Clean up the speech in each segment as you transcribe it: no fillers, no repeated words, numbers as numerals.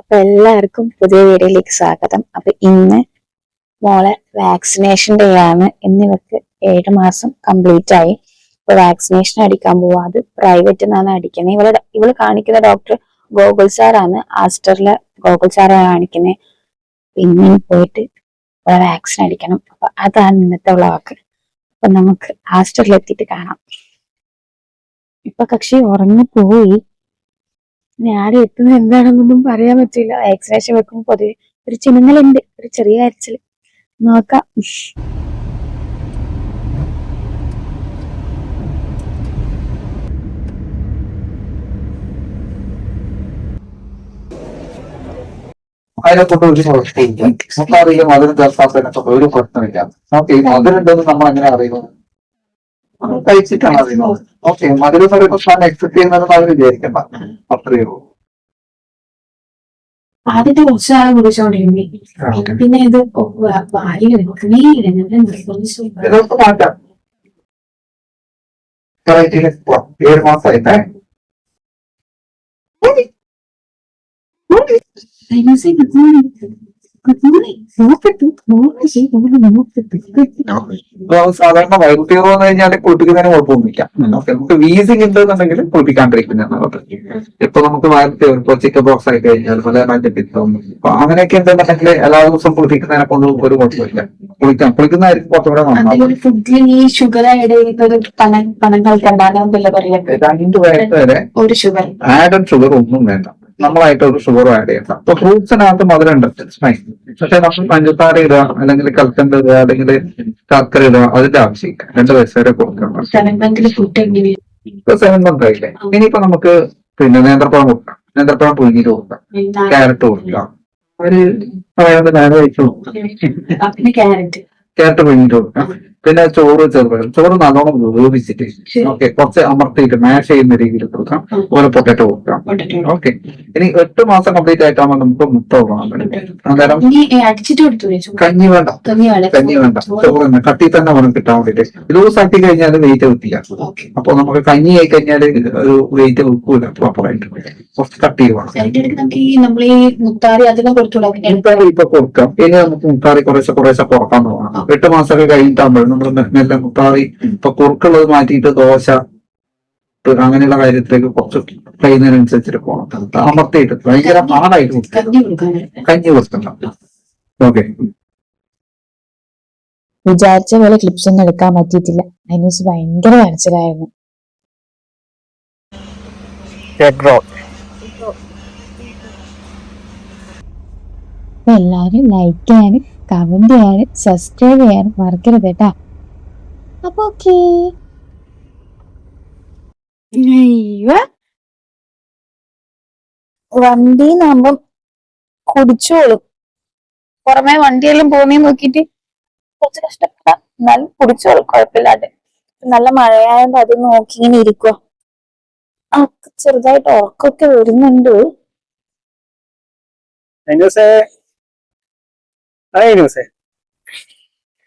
അപ്പൊ എല്ലാവർക്കും പുതിയ വീഡിയോയിലേക്ക് സ്വാഗതം. അപ്പൊ ഇന്ന് മോളെ വാക്സിനേഷൻ ഡേ ആണ്. ഇന്ന് ഇവർക്ക് 7 മാസം കംപ്ലീറ്റ് ആയി. ഇപ്പൊ വാക്സിനേഷൻ അടിക്കാൻ പോവാ. അത് പ്രൈവറ്റ് നിന്നാണ് അടിക്കുന്നത്. ഇവള് കാണിക്കുന്ന ഡോക്ടർ ഗോകുൽ സാറാണ്. ആസ്റ്ററിലെ ഗോകുൽ സാറാണ് കാണിക്കുന്നത്. പിന്നെ പോയിട്ട് ഇവിടെ വാക്സിൻ അടിക്കണം. അപ്പൊ അതാണ് ഇന്നത്തെ വ്ളോഗ്. അപ്പൊ നമുക്ക് ആസ്റ്ററിൽ എത്തിയിട്ട് കാണാം. ഇപ്പൊ കക്ഷി ഉറങ്ങിപ്പോയി. ആരും എത്തുന്നത് എന്താണെന്നൊന്നും പറയാൻ പറ്റില്ല. വാക്സിനേഷൻ വെക്കുമ്പോൾ പൊതുവെ ഒരു ചിണുങ്ങലുണ്ട്, ഒരു ചെറിയ അരച്ചില്. നോക്കാം. അതിനെക്കൊണ്ട് ഒരു കുഴപ്പമില്ല. നമുക്കറിയാം അതിന് ദർശനത്തിനൊക്കെ ഒരു പ്രശ്നമില്ല. ഓക്കെ, മധുരമുണ്ടെന്ന് നമ്മൾ എങ്ങനെ അറിയുന്നത്? കഴിച്ചിട്ടാണ് അറിയുന്നത്. ഓക്കെ, മധുരം ഒരു പ്രശ്നം എക്സെപ്റ്റ് ചെയ്യുന്നതെന്ന് അവർ വിചാരിക്കണ്ട. അത്രയേ ഉള്ളൂ. ആദ്യത്തെ കുറച്ച് നാൾ കുടിച്ചോണ്ടിരുന്നു. പിന്നെ ഇത് ഇതൊക്കെ മാറ്റാം. 7 മാസമായിട്ടേ സാധാരണ വൈകുന്നേരം വന്നു കഴിഞ്ഞാൽ കുളിപ്പിക്കുന്നതിന് കുഴപ്പമൊന്നുമില്ല. നമുക്ക് വീസിങ് ഉണ്ടെന്നുണ്ടെങ്കിൽ കുളിപ്പിക്കാണ്ടിരിക്കുന്നതാണ്. ഇപ്പൊ നമുക്ക് ഇപ്പൊ ചിക്കൻ ബോക്സ് ആയി കഴിഞ്ഞാൽ പല മറ്റപ്പിത്തം അങ്ങനെയൊക്കെ ഉണ്ടെന്നുണ്ടെങ്കിൽ എല്ലാ ദിവസവും കുളിപ്പിക്കുന്നതിനെ കൊണ്ട് ഒരു കുഴപ്പമില്ല. കുളിക്കുന്നതായിരിക്കും കുറച്ചുകൂടെ നന്നാവും. ഫുഡിൽ ഈ ഷുഗർ ആഡ് ചെയ്തൊരു പണങ്ങൾക്ക് 2 വയസ്സ് വരെ ആഡഡ് ഷുഗർ ഒന്നും വേണ്ട. നമ്മളായിട്ട് ഒരു ഷുഗർ ആഡ് ചെയ്യണ്ട. അപ്പൊ ഫ്രൂട്ട്സിനകത്ത് മധുരമുണ്ട്, പക്ഷെ നമ്മൾ പഞ്ചസാര ഇടുക, അല്ലെങ്കിൽ കൽക്കണ്ട് ഇടുക, അല്ലെങ്കിൽ ശർക്കര ഇടുക, അതിന്റെ ആവശ്യമില്ല. 2 വയസ്സ് വരെ കൊടുക്കണം. ഇപ്പൊ 7 month ആയില്ലേ. ഇനിയിപ്പോ നമുക്ക് പിന്നെ നേന്ത്രപ്പഴം കൊടുക്കാം. നേന്ത്രപ്പഴം പുഴുങ്ങിയിട്ട് കൊടുക്കാം. ക്യാരറ്റ് കൊടുക്കാം. ഒരു പറയാതെ ഞാൻ കഴിച്ചു ക്യാരറ്റ് പുഴുങ്ങിയിട്ട് കൊടുക്കാം. പിന്നെ ചോറ് ചെറുപഴം. ചോറ് നല്ലോണം വേവിച്ചിട്ട് ഓക്കെ കുറച്ച് അമർത്തിയിട്ട് മാഷ് ചെയ്യുന്ന രീതിയിൽ കൊടുക്കാം. അതുപോലെ പൊട്ടറ്റോ കൊടുക്കാം. ഓക്കെ, ഇനി 8 മാസം കംപ്ലീറ്റ് ആയിട്ടാകുമ്പോൾ നമുക്ക് മുട്ട കൊടുക്കണം. അന്നേരം കഞ്ഞി വേണ്ട. ചോറ് തന്നെ കട്ടി തന്നെ വേണം കിട്ടാൻ വേണ്ടിട്ട്. ലൂസ് ആക്കി കഴിഞ്ഞാൽ വെയിറ്റ് വെക്കില്ല. അപ്പൊ നമുക്ക് കഞ്ഞി ആയി കഴിഞ്ഞാൽ ഒരു വെയിറ്റ് വെക്കൂല പ്രോപ്പറായിട്ട്. കുറച്ച് കട്ടി വേണം. ഇപ്പൊ കൊടുക്കാം. ഇനി നമുക്ക് മുത്താറി കുറേശ്ശെ കുറക്കാൻ തോന്നണം. 8 മാസമൊക്കെ കഴിഞ്ഞിട്ടാകുമ്പോഴും നമ്മൾ മെല്ലെ മുത്താറി ഇപ്പൊ കുറുക്കുള്ളത് മാറ്റിയിട്ട് ദോശ അങ്ങനെയുള്ള കാര്യത്തിലേക്ക് കുറച്ച് കഴിയുന്നതിനനുസരിച്ചിട്ട് പോകണം. അമർത്തിയിട്ട് ഭയങ്കര ഹാർഡായിട്ട് കഞ്ഞി കൊടുക്കണ്ട. ഓക്കെ, വിചാരിച്ച പോലെ ക്ലിപ്സ് ഒന്നും എടുക്കാൻ പറ്റിയിട്ടില്ല. അതിന് ഭയങ്കര കരച്ചിലായിരുന്നു. എല്ലാരും ലൈക്ക് ചെയ്യാനും കമന്റ് ചെയ്യാനും സബ്സ്ക്രൈബ് ചെയ്യാനും മറക്കരുത് കേട്ടാ. അപ്പൊ ഓക്കേ. വണ്ടിന്നാകുമ്പം കുടിച്ചോളും. പുറമെ വണ്ടിയെല്ലാം പോകുന്നേ നോക്കിട്ട് കുറച്ച് കഷ്ടപ്പെടാം, എന്നാലും കുടിച്ചോളും കുഴപ്പമില്ലാണ്ട്. നല്ല മഴയായോണ്ട് അത് നോക്കി ഇങ്ങനെ ഇരിക്കുക. ചെറുതായിട്ട് ഉറക്കൊക്കെ വരുന്നുണ്ട്.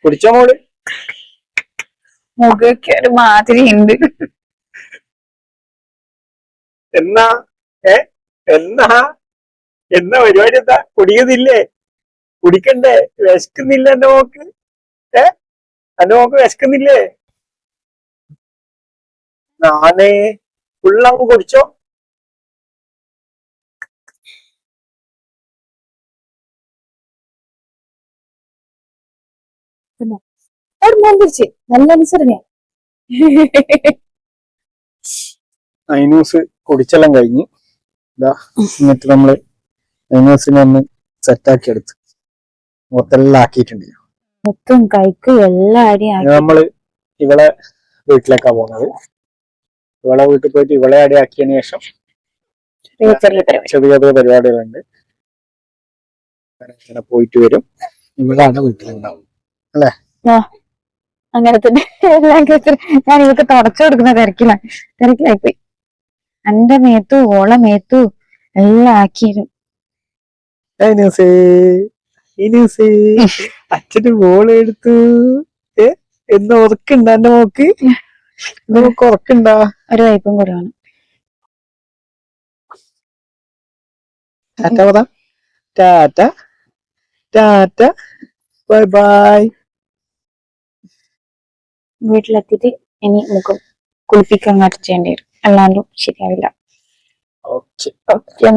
കുടിച്ചോ മോള്? മുഖമൊക്കെ ഒരു മാതിരി ഉണ്ട്. എന്നാ എന്നാ എന്നാ പരിപാടി? എന്താ കുടിക്കുന്നില്ലേ? കുടിക്കണ്ടേ? വിശക്കുന്നില്ല എന്റെ മോക്ക്? എന്റെ മോക്ക് വിശക്കുന്നില്ലേ? നാനേ ഫുള്ളങ്ങ് കുടിച്ചോ. നല്ല അനുസരണ. ഐനൂസ് കുടിച്ചെല്ലാം കഴിഞ്ഞ് എന്നിട്ട് നമ്മള് ഐനൂസിനെ ഒന്ന് സെറ്റാക്കി എടുത്ത് മൊത്തെല്ലാം ആക്കിയിട്ടുണ്ട്. മൊത്തം കൈക്ക് എല്ലാം നമ്മള് ഇവളെ വീട്ടിലേക്കാ പോകുന്നത്. ഇവളെ വീട്ടിൽ പോയിട്ട് ഇവളെ അടി ആക്കിയതിനു ശേഷം ചെറിയ ചെറിയ പരിപാടികളുണ്ട്. ഇങ്ങനെ പോയിട്ട് വരും. ഇവളാണ് വീട്ടിലുണ്ടാവും അല്ലെ? അങ്ങനെ തന്നെ എല്ലാം ഞാൻ ഇവർക്ക് തുടച്ചു കൊടുക്കുന്ന തിരക്കിലായിപ്പോയി. എന്റെ മേത്തു ഓളെ മേത്തു എല്ലാം ആക്കിയിരുന്നു. അച്ഛന് ബോള് എടുത്തു. എന്ന് ഉറക്കുണ്ട എന്റെ മോക്ക്? നമുക്ക് ഉറക്കുണ്ടാ? ഒരു വൈപ്പും കുറവാണ്. ടാറ്റ പറ. Tata tata bye bye. വീട്ടിലെത്തിയിട്ട് ഇനി മുഖം കുളിപ്പിക്കാൻ മാറ്റി ചെയ്യേണ്ടി വരും, അല്ലാണ്ടും ശരിയാവില്ല. ഓക്കെ. ഓക്കെ.